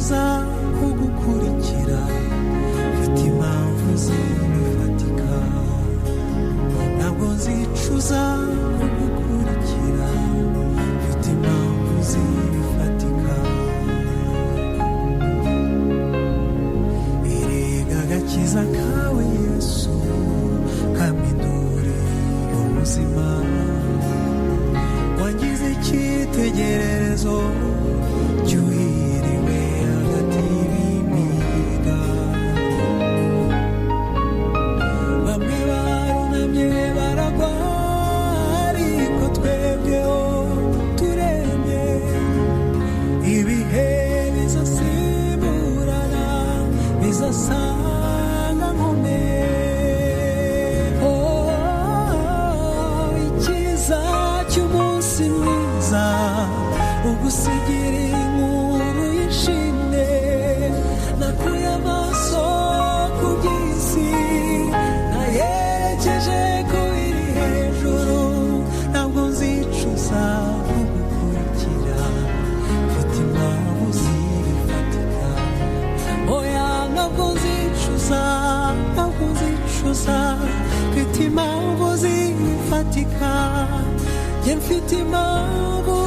nzicuza kugukurikira mfite impamvu zibifatika ntabwo nzicuza kugukurikira mfite impamvu zibifatika erega agakiza kawe Yesu kampinduriye ubuzima wangize icyitegererezo cyuhiriwe hagati y'ibimiga bamwe barunamye baragwa ariko twebweho turemye ibihe bizasimburana bizasanga nkomeye icyiza cy'umunsi mwiza ugusigira inkuru y'ishimwe nakuye amaso ku by'isi nayerekeje ku biri hejuru ntabwo nzicuza kugukurikira mfite impamvu zibifatika oya ntabwo nzicuza mfite impamvu zibifatika njye mfite impamvu